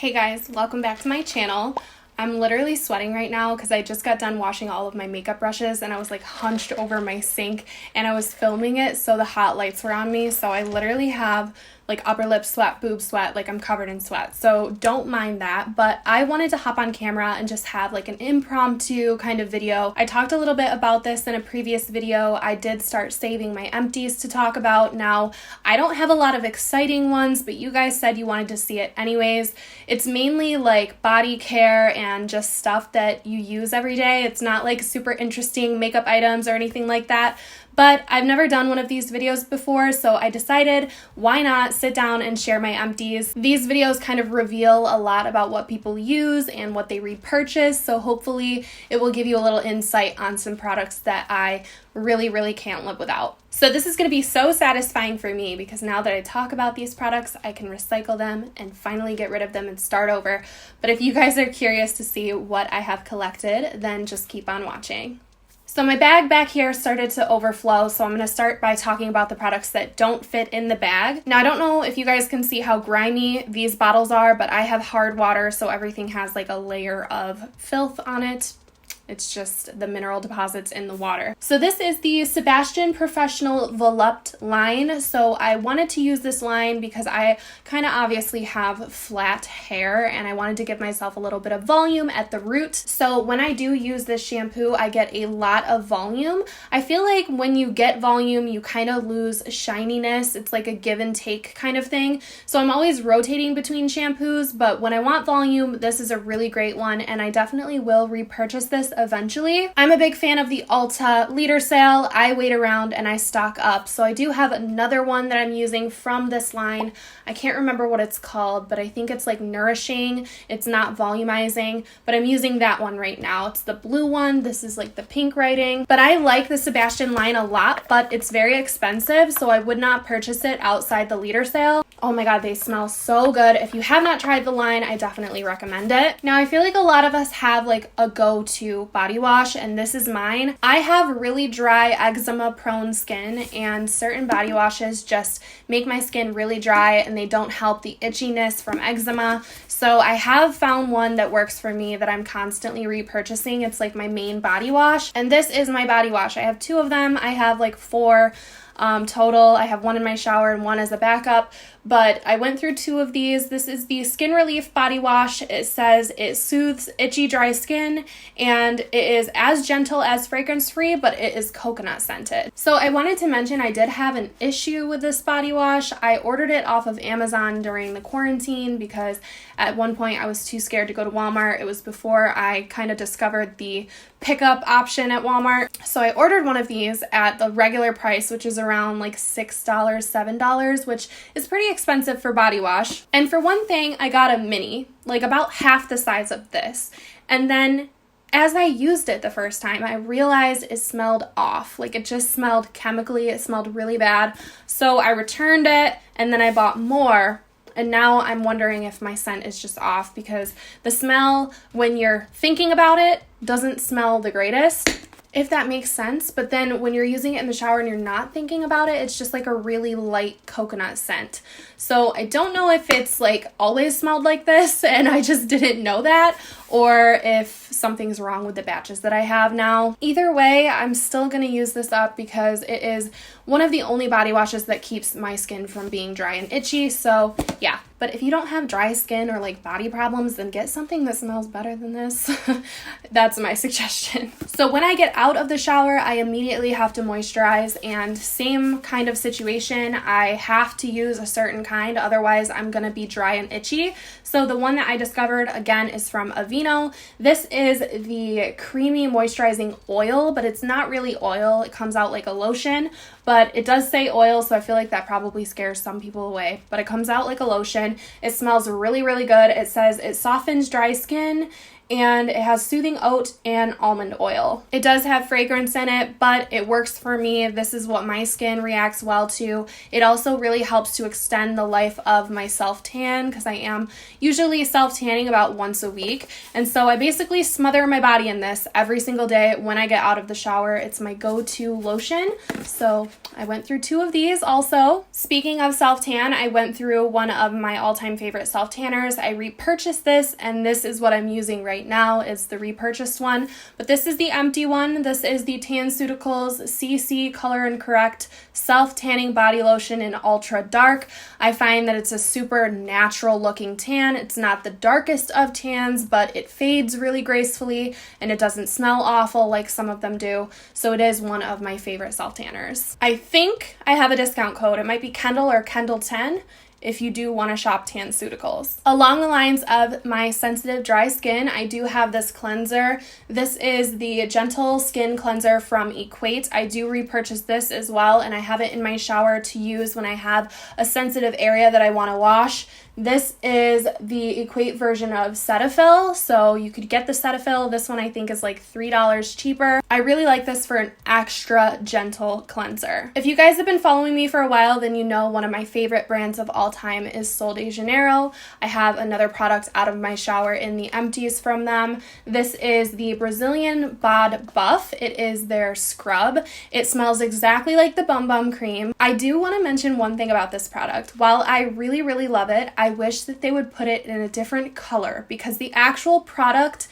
Hey guys, welcome back to my channel. I'm literally sweating right now because I just got done washing all of my makeup brushes and I was like hunched over my sink and I was filming it so the hot lights were on me, so I literally have like upper lip sweat, boob sweat, like I'm covered in sweat, so don't mind that. But I wanted to hop on camera and just have like an impromptu kind of video. I talked a little bit about this in a previous video. I did start saving my empties to talk about. Now, I don't have a lot of exciting ones, but you guys said you wanted to see it anyways. It's mainly like body care and just stuff that you use every day. It's not like super interesting makeup items or anything like that. But I've never done one of these videos before, so I decided why not sit down and share my empties. These videos kind of reveal a lot about what people use and what they repurchase, so hopefully it will give you a little insight on some products that I really can't live without. So this is going to be so satisfying for me because now that I talk about these products, I can recycle them and finally get rid of them and start over. But if you guys are curious to see what I have collected, then just keep on watching. So my bag back here started to overflow, so I'm going to start by talking about the products that don't fit in the bag. Now, I don't know if you guys can see how grimy these bottles are, but I have hard water, so everything has like a layer of filth on it. It's just the mineral deposits in the water. So this is the Sebastian Professional Volupte line. So I wanted to use this line because I kind of obviously have flat hair and I wanted to give myself a little bit of volume at the root. So when I do use this shampoo, I get a lot of volume. I feel like when you get volume, you kind of lose shininess. It's like a give and take kind of thing. So I'm always rotating between shampoos, but when I want volume, this is a really great one and I definitely will repurchase this eventually. I'm a big fan of the Ulta liter sale. I wait around and I stock up. So I do have another one that I'm using from this line. I can't remember what it's called, but I think it's like nourishing. It's not volumizing, but I'm using that one right now. It's the blue one. This is like the pink writing. But I like the Sebastian line a lot, but it's very expensive, so I would not purchase it outside the liter sale. Oh my god, they smell so good. If you have not tried the line, I definitely recommend it. Now, I feel like a lot of us have like a go-to body wash, and this is mine. I have really dry eczema prone skin, and certain body washes just make my skin really dry and they don't help the itchiness from eczema. So I have found one that works for me that I'm constantly repurchasing. It's like my main body wash, and this is my body wash. I have two of them. I have like four total. I have one in my shower and one as a backup, but I went through two of these. This is the Skin Relief Body Wash. It says it soothes itchy, dry skin, and it is as gentle as fragrance-free, but it is coconut scented. So I wanted to mention I did have an issue with this body wash. I ordered it off of Amazon during the quarantine because at one point I was too scared to go to Walmart. It was before I kind of discovered the pickup option at Walmart. So I ordered one of these at the regular price, which is around like $6, $7, which is pretty expensive for body wash. And for one thing, I got a mini, like about half the size of this. And then as I used it the first time, I realized it smelled off. Like it just smelled chemically. It smelled really bad. So I returned it and then I bought more. And now I'm wondering if my scent is just off because the smell when you're thinking about it doesn't smell the greatest, if that makes sense. But then when you're using it in the shower and you're not thinking about it, it's just like a really light coconut scent. So I don't know if it's like always smelled like this and I just didn't know that, or if something's wrong with the batches that I have now. Either way, I'm still going to use this up because it is one of the only body washes that keeps my skin from being dry and itchy. So yeah, but if you don't have dry skin or like body problems, then get something that smells better than this. That's my suggestion. So when I get out of the shower, I immediately have to moisturize, and same kind of situation. I have to use a certain kind, otherwise I'm gonna be dry and itchy. So the one that I discovered again is from Aveeno. This is the creamy moisturizing oil, but it's not really oil. It comes out like a lotion, but it does say oil, so I feel like that probably scares some people away. But it comes out like a lotion. It smells really good. It says it softens dry skin and it has soothing oat and almond oil. It does have fragrance in it, but it works for me. This is what my skin reacts well to. It also really helps to extend the life of my self-tan because I am usually self-tanning about once a week. And so I basically smother my body in this every single day when I get out of the shower. It's my go-to lotion. So I went through 2 of these also. Speaking of self-tan, I went through one of my all-time favorite self-tanners. I repurchased this, and this is what I'm using right now. It's the repurchased one, but this is the empty one. This is the TanCeuticals CC Color and Correct Self-Tanning Body Lotion in Ultra Dark. I find that it's a super natural looking tan. It's not the darkest of tans, but it fades really gracefully and it doesn't smell awful like some of them do. So it is one of my favorite self-tanners. I think I have a discount code. It might be Kendall or Kendall 10 if you do want to shop TanCeuticals. Along the lines of my sensitive dry skin, I do have this cleanser. This is the Gentle Skin Cleanser from Equate. I do repurchase this as well, and I have it in my shower to use when I have a sensitive area that I want to wash. This is the Equate version of Cetaphil, so you could get the Cetaphil. This one I think is like $3 cheaper. I really like this for an extra gentle cleanser. If you guys have been following me for a while, then you know one of my favorite brands of all time is Sol de Janeiro. I have another product out of my shower in the Empties from them. This is the Brazilian Bod Buff. It is their scrub. It smells exactly like the Bum Bum cream. I do want to mention one thing about this product. While I really, really love it, I wish that they would put it in a different color because the actual product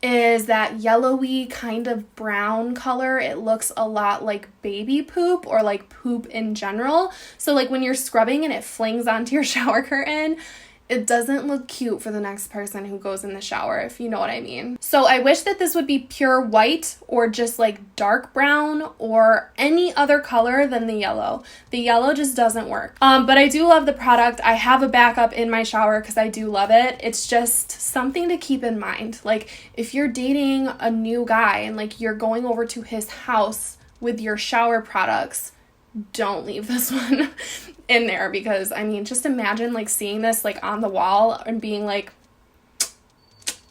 is that yellowy kind of brown color. It looks a lot like baby poop or like poop in general. So like when you're scrubbing and it flings onto your shower curtain, it doesn't look cute for the next person who goes in the shower, if you know what I mean. So I wish that this would be pure white or just like dark brown or any other color than the yellow. The yellow just doesn't work. But I do love the product. I have a backup in my shower because I do love it. It's just something to keep in mind. Like if you're dating a new guy and like you're going over to his house with your shower products, don't leave this one in there because I mean just imagine like seeing this like on the wall and being like,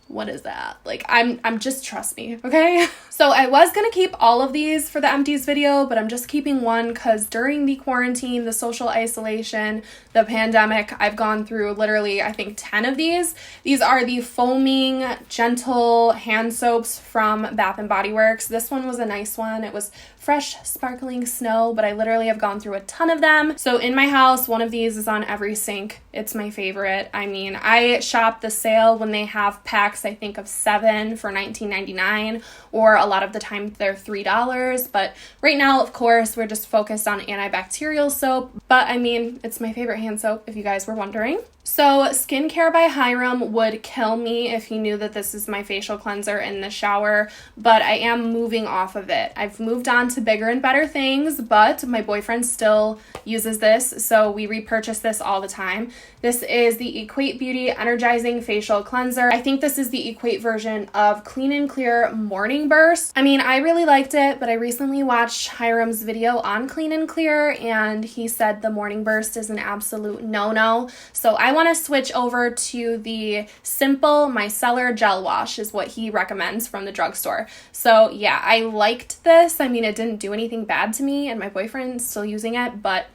what is that? Like I'm just, trust me, okay? So I was gonna keep all of these for the Empties video, but I'm just keeping one because during the quarantine, the social isolation, the pandemic, I've gone through literally I think 10 of these. These are the foaming gentle hand soaps from Bath and Body Works. This one was a nice one. It was fresh sparkling snow, but I literally have gone through a ton of them. So in my house, one of these is on every sink. It's my favorite. I mean, I shop the sale when they have packs, I think of 7 for $19.99, or a lot of the time they're $3. But right now, of course, we're just focused on antibacterial soap. But I mean, it's my favorite hand soap, if you guys were wondering. So Skincare by Hyram would kill me if he knew that this is my facial cleanser in the shower, but I am moving off of it. I've moved on to bigger and better things, but my boyfriend still uses this, so we repurchase this all the time. This is the Equate Beauty Energizing Facial Cleanser. I think this is the Equate version of Clean and Clear Morning Burst. I mean, I really liked it, but I recently watched Hyram's video on Clean and Clear, and he said the Morning Burst is an absolute no-no. So I want to switch over to the Simple Micellar Gel Wash is what he recommends from the drugstore. So yeah, I liked this. I mean, it didn't do anything bad to me, and my boyfriend's still using it, but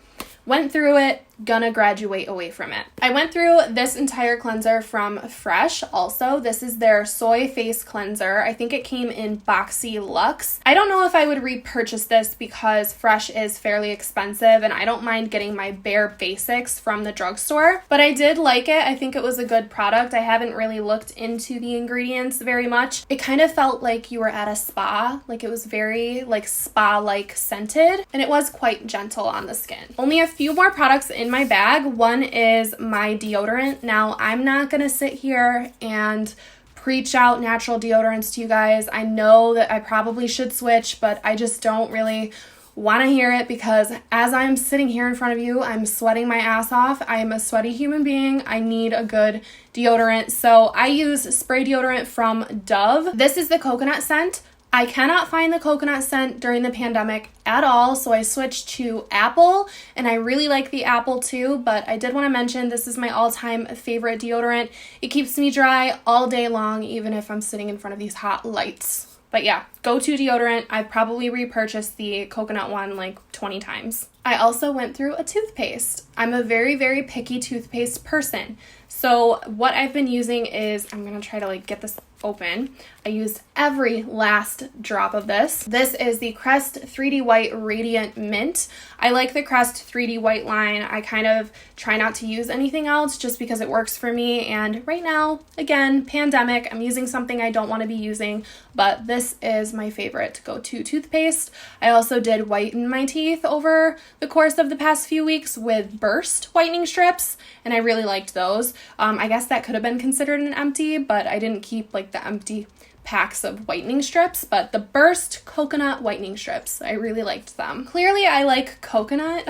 went through it, gonna graduate away from it. I went through this entire cleanser from Fresh also. This is their Soy Face Cleanser. I think it came in BOXYCHARM. I don't know if I would repurchase this because Fresh is fairly expensive and I don't mind getting my bare basics from the drugstore, but I did like it. I think it was a good product. I haven't really looked into the ingredients very much. It kind of felt like you were at a spa, like it was very like spa-like scented, and it was quite gentle on the skin. Only a few more products in my bag. One is my deodorant. Now, I'm not gonna sit here and preach out natural deodorants to you guys. I know that I probably should switch, but I just don't really want to hear it because as I'm sitting here in front of you, I'm sweating my ass off. I'm a sweaty human being. I need a good deodorant. So I use spray deodorant from Dove. This is the coconut scent. I cannot find the coconut scent during the pandemic at all, so I switched to apple, and I really like the apple too, but I did want to mention this is my all-time favorite deodorant. It keeps me dry all day long, even if I'm sitting in front of these hot lights. But yeah, go-to deodorant. I've probably repurchased the coconut one like 20 times. I also went through a toothpaste. I'm a very, very picky toothpaste person. So what I've been using is, I'm going to try to like get this open. I used every last drop of this. This is the Crest 3D White Radiant Mint. I like the Crest 3D White line. I kind of try not to use anything else just because it works for me. And right now, again, pandemic, I'm using something I don't want to be using, but this is my favorite go-to toothpaste. I also did whiten my teeth over the course of the past few weeks with Burst whitening strips, and I really liked those. I guess that could have been considered an empty, but I didn't keep like the empty packs of whitening strips, but the Burst coconut whitening strips, I really liked them. Clearly I like coconut.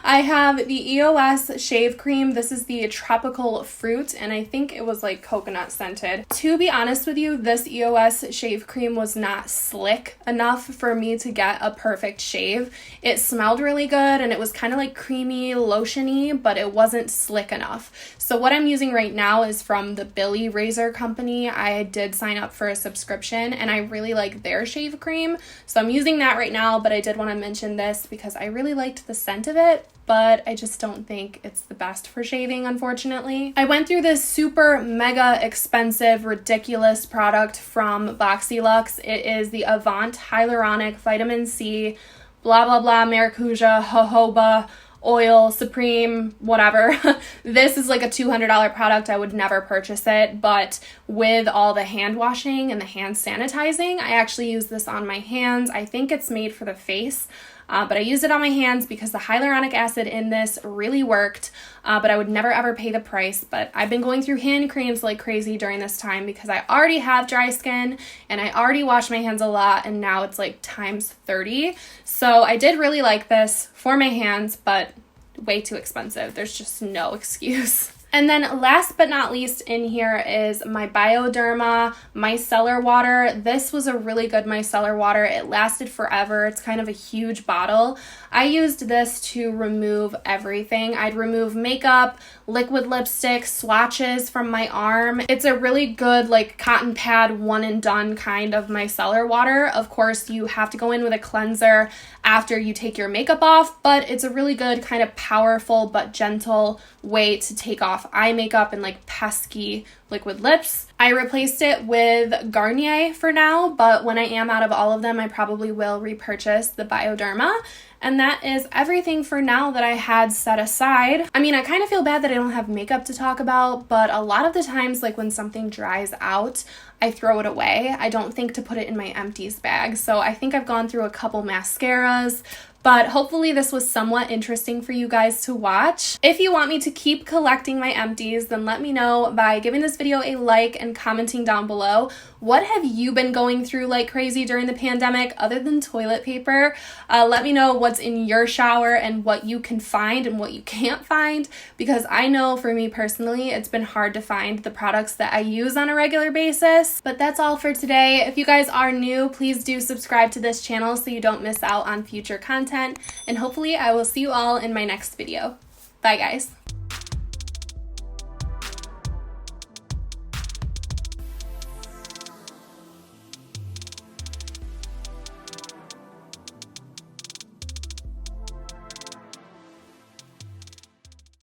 I have the EOS shave cream. This is the tropical fruit, and I think it was like coconut scented. To be honest with you, this EOS shave cream was not slick enough for me to get a perfect shave. It smelled really good and it was kind of like creamy, lotiony, but it wasn't slick enough. So what I'm using right now is from the Billy Razor company. I did sign up for a subscription and I really like their shave cream, so I'm using that right now, but I did want to mention this because I really liked the scent of it, but I just don't think it's the best for shaving, unfortunately. I went through this super mega expensive, ridiculous product from BOXYCHARM. It is the Avant Hyaluronic Vitamin C, blah blah blah, maracuja, jojoba oil, supreme, whatever. This is like a $200 product. I would never purchase it, but with all the hand washing and the hand sanitizing, I actually use this on my hands. I think it's made for the face, but I used it on my hands because the hyaluronic acid in this really worked, but I would never ever pay the price. But I've been going through hand creams like crazy during this time because I already have dry skin and I already wash my hands a lot, and now it's like times 30. So I did really like this for my hands, but way too expensive. There's just no excuse. And then last but not least in here is my Bioderma micellar water. This was a really good micellar water. It lasted forever. It's kind of a huge bottle. I used this to remove everything. I'd remove makeup, liquid lipstick, swatches from my arm. It's a really good like cotton pad one and done kind of micellar water. Of course, you have to go in with a cleanser after you take your makeup off, but it's a really good kind of powerful but gentle way to take off eye makeup and like pesky liquid lips. I replaced it with Garnier for now, but when I am out of all of them, I probably will repurchase the Bioderma. And that is everything for now that I had set aside. I mean, I kind of feel bad that I don't have makeup to talk about, but a lot of the times, like when something dries out, I throw it away. I don't think to put it in my empties bag. So I think I've gone through a couple mascaras, but hopefully this was somewhat interesting for you guys to watch. If you want me to keep collecting my empties, then let me know by giving this video a like and commenting down below. What have you been going through like crazy during the pandemic other than toilet paper? Let me know what's in your shower and what you can find and what you can't find, because I know for me personally, it's been hard to find the products that I use on a regular basis. But that's all for today. If you guys are new, please do subscribe to this channel so you don't miss out on future content. And hopefully I will see you all in my next video. Bye guys.